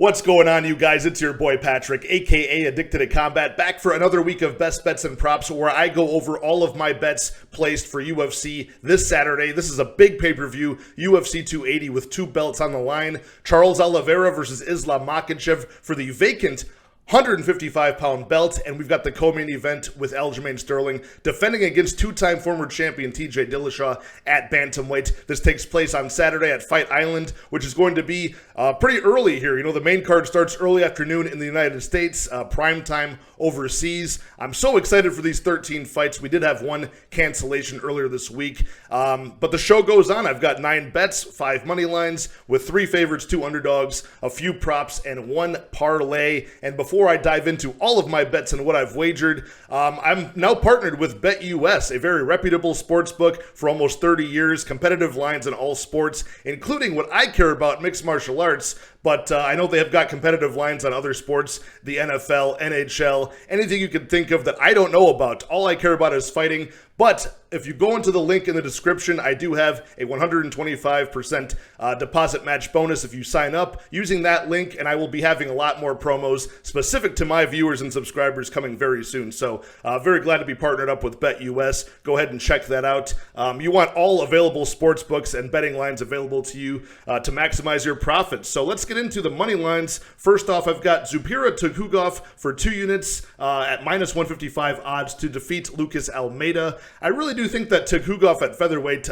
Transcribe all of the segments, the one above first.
What's going on, you guys? It's your boy Patrick, aka Addicted to Combat, back for another week of Best Bets and Props, where I go over all of my bets placed for UFC this Saturday. This is a big pay-per-view, UFC 280, with two belts on the line. Charles Oliveira versus Islam Makhachev for the vacant 155-pound belt, and we've got the co-main event with Aljamain Sterling defending against two-time former champion TJ Dillashaw at bantamweight. This takes place on Saturday at Fight Island, which is going to be pretty early here. You know, the main card starts early afternoon in the United States, prime time overseas. I'm so excited for these 13 fights. We did have one cancellation earlier this week, but the show goes on. I've got 9 bets, 5 money lines with 3 favorites, 2 underdogs, a few props, and 1 parlay. And before I dive into all of my bets and what I've wagered, I'm now partnered with BetUS, a very reputable sportsbook for almost 30 years, competitive lines in all sports, including what I care about, mixed martial arts. But I know they have got competitive lines on other sports, the NFL, NHL, anything you can think of that I don't know about. All I care about is fighting. But if you go into the link in the description, I do have a 125% deposit match bonus if you sign up using that link, and I will be having a lot more promos specific to my viewers and subscribers coming very soon. So very glad to be partnered up with BetUS. Go ahead and check that out. You want all available sports books and betting lines available to you to maximize your profits. So let's get into the money lines. First off, I've got Zupira Tukhugov for 2 units at minus 155 odds to defeat Lucas Almeida. I really do think that Tukhugov's at featherweight,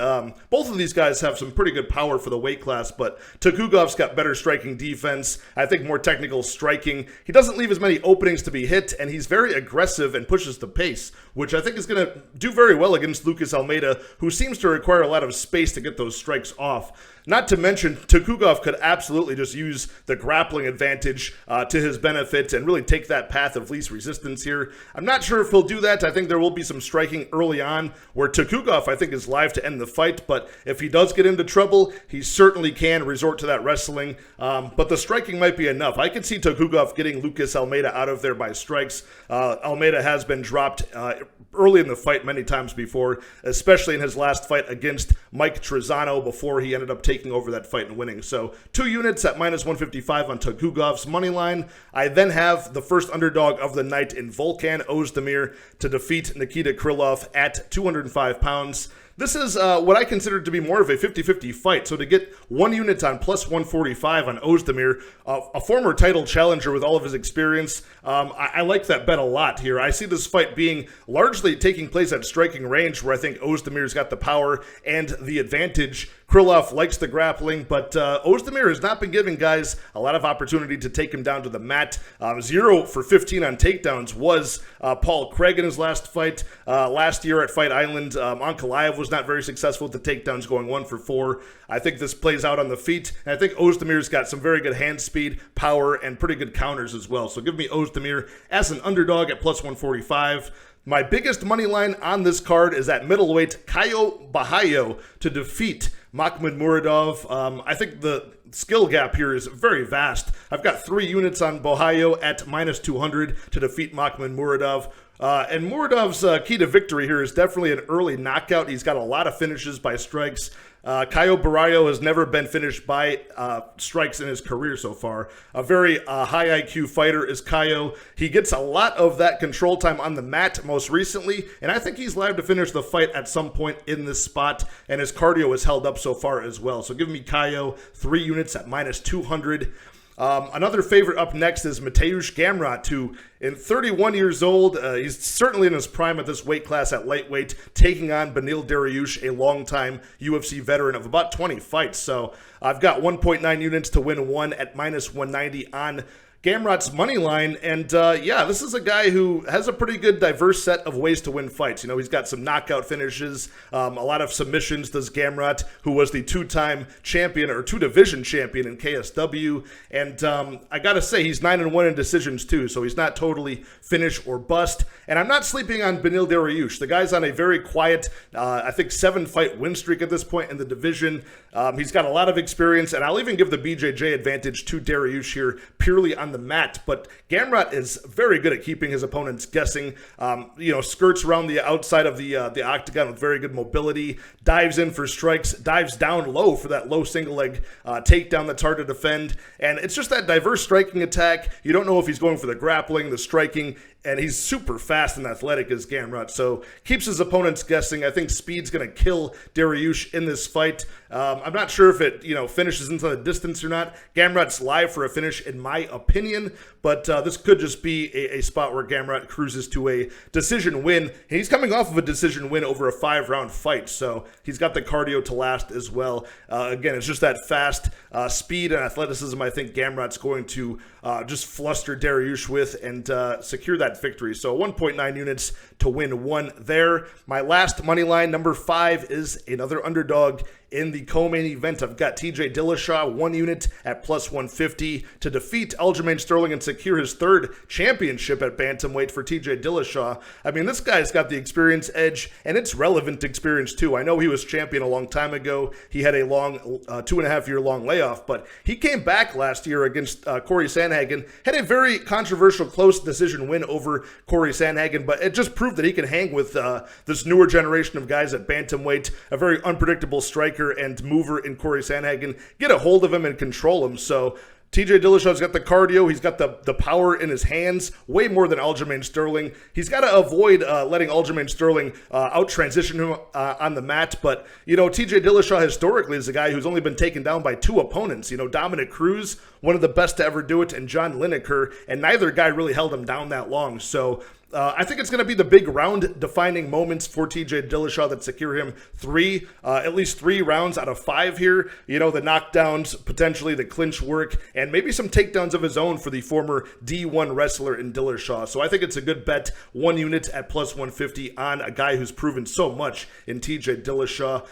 both of these guys have some pretty good power for the weight class, but Tukhugov's got better striking defense, I think more technical striking. He doesn't leave as many openings to be hit, and he's very aggressive and pushes the pace, which I think is going to do very well against Lucas Almeida, who seems to require a lot of space to get those strikes off. Not to mention, Tukhugov could absolutely just use the grappling advantage to his benefit and really take that path of least resistance here. I'm not sure if he'll do that. I think there will be some striking early on where Tukhugov, I think, is live to end the fight. But if he does get into trouble, he certainly can resort to that wrestling. But the striking might be enough. I can see Tukhugov getting Lucas Almeida out of there by strikes. Almeida has been dropped early in the fight many times before, especially in his last fight against Mike Trizano before he ended up taking over that fight and winning. So 2 units at minus 155 on Tukhugov's money line. I then have the first underdog of the night in Volkan Ozdemir to defeat Nikita Krylov at 205 pounds. This is what I consider to be more of a 50-50 fight. So to get 1 unit on plus 145 on Ozdemir, a former title challenger with all of his experience, I like that bet a lot here. I see this fight being largely taking place at striking range, where I think Ozdemir's got the power and the advantage. Krylov likes the grappling, but Ozdemir has not been giving guys a lot of opportunity to take him down to the mat. 0 for 15 on takedowns was Paul Craig in his last fight. Last year at Fight Island, Ankalaev was not very successful with the takedowns, going 1 for 4. I think this plays out on the feet, and I think Ozdemir's got some very good hand speed, power, and pretty good counters as well. So give me Ozdemir as an underdog at plus 145. My biggest money line on this card is at middleweight Caio Bahayo to defeat Makhmud Muradov. I think the skill gap here is very vast. I've got 3 units on Bahayo at minus 200 to defeat Makhmud Muradov. And Muradov's key to victory here is definitely an early knockout. He's got a lot of finishes by strikes. Caio Bahayo has never been finished by strikes in his career so far. A very high IQ fighter is Caio. He gets a lot of that control time on the mat most recently, and I think he's live to finish the fight at some point in this spot, and his cardio is held up so far as well. So give me Caio, 3 units at minus 200. Another favorite up next is Mateusz Gamrot, who, in 31 years old, he's certainly in his prime at this weight class at lightweight, taking on Beneil Dariush, a longtime UFC veteran of about 20 fights. So I've got 1.9 units to win 1 at minus 190 on Gamrot's money line, and this is a guy who has a pretty good diverse set of ways to win fights. You know, he's got some knockout finishes, a lot of submissions does Gamrot, who was the 2-time champion or 2-division champion in KSW, and I gotta say, he's 9-1 in decisions too, so he's not totally finish or bust. And I'm not sleeping on Beneil Dariush. The guy's on a very quiet, I think 7-fight win streak at this point in the division. He's got a lot of experience, and I'll even give the BJJ advantage to Dariush here purely on on the mat, but Gamrot is very good at keeping his opponents guessing. Skirts around the outside of the octagon with very good mobility, dives in for strikes, dives down low for that low single leg takedown that's hard to defend, and it's just that diverse striking attack. You don't know if he's going for the grappling, the striking, and he's super fast and athletic as Gamrot, so keeps his opponents guessing. I think speed's going to kill Dariush in this fight. I'm not sure if it finishes into the distance or not. Gamrot's live for a finish in my opinion, but this could just be a spot where Gamrot cruises to a decision win. And he's coming off of a decision win over a 5-round fight, so he's got the cardio to last as well. Again, it's just that fast speed and athleticism I think Gamrot's going to just fluster Dariush with and secure that victory. So 1.9 units to win one there. My last money line, number 5, is another underdog in the co-main event. I've got TJ Dillashaw, 1 unit at plus 150 to defeat Aljamain Sterling and secure his 3rd championship at bantamweight for TJ Dillashaw. I mean, this guy's got the experience edge, and it's relevant experience too. I know he was champion a long time ago. He had a long 2.5-year long layoff, but he came back last year against Corey Sandhagen, had a very controversial close decision win over Corey Sandhagen, but it just proved that he can hang with this newer generation of guys at bantamweight, a very unpredictable striker and mover in Corey Sandhagen, get a hold of him and control him. So TJ Dillashaw's got the cardio, he's got the power in his hands, way more than Aljamain Sterling. He's got to avoid letting Aljamain Sterling out-transition him on the mat, but, TJ Dillashaw historically is a guy who's only been taken down by 2 opponents. Dominic Cruz, one of the best to ever do it, and John Lineker, and neither guy really held him down that long. So I think it's going to be the big round-defining moments for TJ Dillashaw that secure him at least three rounds out of 5 here. The knockdowns, potentially the clinch work, and maybe some takedowns of his own for the former D1 wrestler in Dillashaw. So I think it's a good bet, 1 unit at plus 150 on a guy who's proven so much in TJ Dillashaw.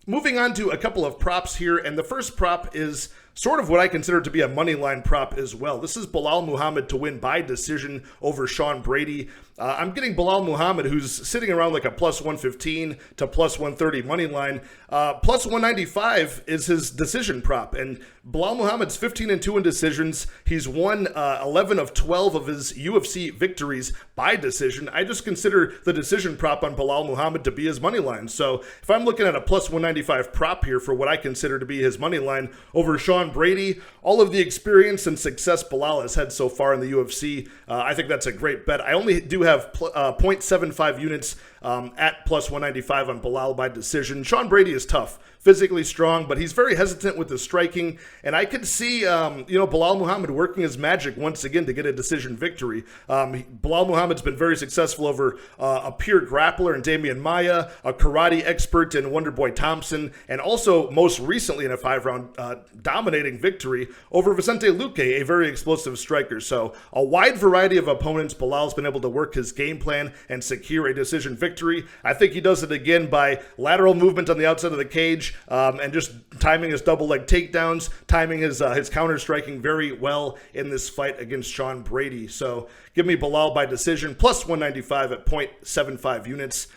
Moving on to a couple of props here, and the first prop is sort of what I consider to be a money line prop as well. This is Belal Muhammad to win by decision over Sean Brady. I'm getting Belal Muhammad, who's sitting around like a plus 115 to plus 130 money line. Plus 195 is his decision prop, and Belal Muhammad's 15-2 in decisions. He's won 11 of 12 of his UFC victories by decision. I just consider the decision prop on Belal Muhammad to be his money line. So if I'm looking at a plus 195 prop here for what I consider to be his money line over Sean Brady, all of the experience and success Belal has had so far in the UFC, I think that's a great bet. I only do have 0.75 units at plus 195 on Belal by decision. Sean Brady is tough, physically strong, but he's very hesitant with his striking, and I could see Belal Muhammad working his magic once again to get a decision victory. Belal Muhammad's been very successful over a pure grappler in Damian Maia, a karate expert in Wonderboy Thompson, and also most recently in a 5-round dominating victory over Vicente Luque, a very explosive striker. So a wide variety of opponents. Belal's been able to work his game plan and secure a decision victory. I think he does it again by lateral movement on the outside of the cage, and just timing his double leg takedowns, timing his counter striking very well in this fight against Sean Brady. So give me Belal by decision, plus 195 at 0.75 units.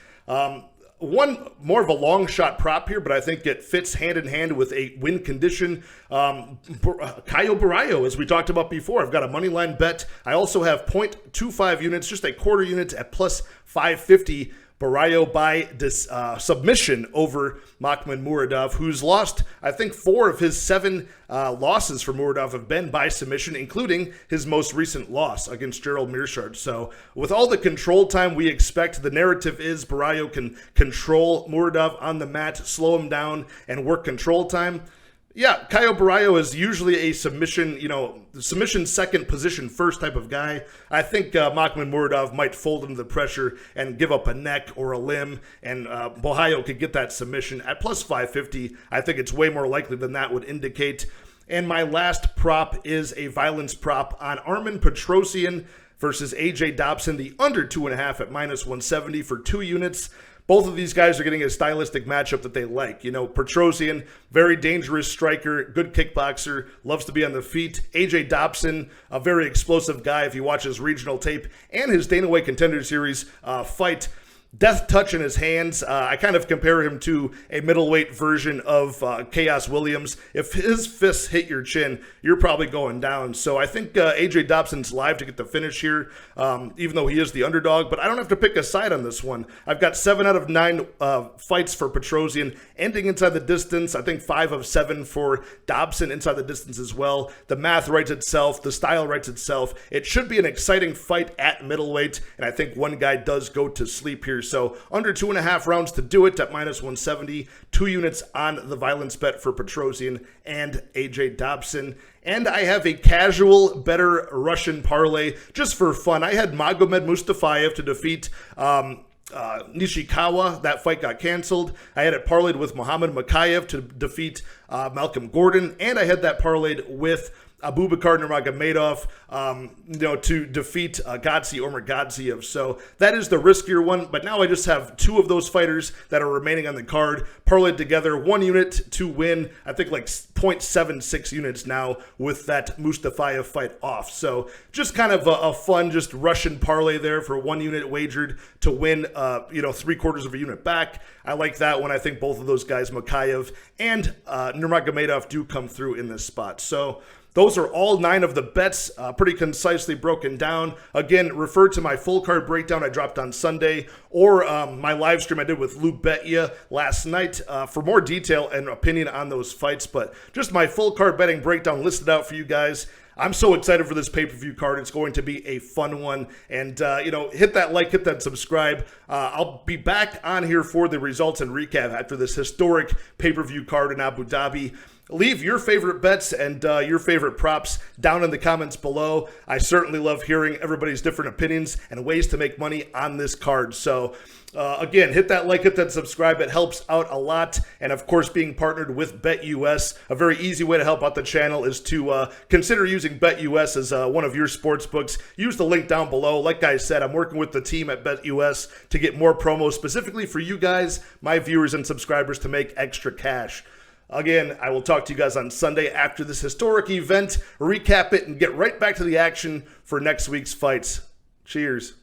One more of a long shot prop here, but I think it fits hand in hand with a win condition. Caio Barallo, as we talked about before, I've got a money line bet. I also have 0.25 units, just a quarter unit at plus 550. Barallo by submission over Makhmud Muradov, who's lost, I think, 4 of his 7 losses for Muradov have been by submission, including his most recent loss against Gerald Meerschaert. So with all the control time we expect, the narrative is Barallo can control Muradov on the mat, slow him down, and work control time. Yeah, Caio Barallo is usually a submission, submission second, position first type of guy. I think Makhmud Muradov might fold under the pressure and give up a neck or a limb, and Barallo could get that submission at plus 550. I think it's way more likely than that would indicate. And my last prop is a violence prop on Armen Petrosyan versus AJ Dobson, the under 2.5 at minus 170 for 2 units. Both of these guys are getting a stylistic matchup that they like. Petrosyan, very dangerous striker, good kickboxer, loves to be on the feet. AJ Dobson, a very explosive guy if you watch his regional tape and his Dana White Contender Series fight. death touch in his hands. I kind of compare him to a middleweight version of Chaos Williams. If his fists hit your chin, you're probably going down. So I think AJ Dobson's live to get the finish here, even though he is the underdog. But I don't have to pick a side on this one. I've got 7 out of 9 fights for Petrosyan ending inside the distance. I think 5 of 7 for Dobson inside the distance as well. The math writes itself. The style writes itself. It should be an exciting fight at middleweight, and I think one guy does go to sleep here. So under 2.5 rounds to do it at minus 170, 2 units on the violence bet for Petrosyan and AJ Dobson. And I have a casual, better Russian parlay just for fun. I had Magomed Mustafayev to defeat Nishikawa. That fight got canceled. I had it parlayed with Muhammad Makhachev to defeat Malcolm Gordon, and I had that parlayed with Abubakar Nurmagomedov, to defeat Gadzhi Omargadzhiev. So that is the riskier one. But now I just have 2 of those fighters that are remaining on the card, parlayed together, 1 unit to win. I think like 0.76 units now with that Mustafayev fight off. So just kind of a fun, just Russian parlay there for 1 unit wagered to win, 3/4 of a unit back. I like that one. I think both of those guys, Makhachev and Nurmagomedov, do come through in this spot. So those are all 9 of the bets, pretty concisely broken down. Again, refer to my full card breakdown I dropped on Sunday, or my live stream I did with Lou BetUS last night for more detail and opinion on those fights. But just my full card betting breakdown listed out for you guys. I'm so excited for this pay-per-view card. It's going to be a fun one. And, hit that like, hit that subscribe. I'll be back on here for the results and recap after this historic pay-per-view card in Abu Dhabi. Leave your favorite bets and your favorite props down in the comments below. I certainly love hearing everybody's different opinions and ways to make money on this card. So, again, hit that like, hit that subscribe. It helps out a lot. And, of course, being partnered with BetUS, a very easy way to help out the channel is to consider using BetUS as one of your sports books. Use the link down below. Like I said, I'm working with the team at BetUS to get more promos specifically for you guys, my viewers and subscribers, to make extra cash. Again, I will talk to you guys on Sunday after this historic event, recap it, and get right back to the action for next week's fights. Cheers.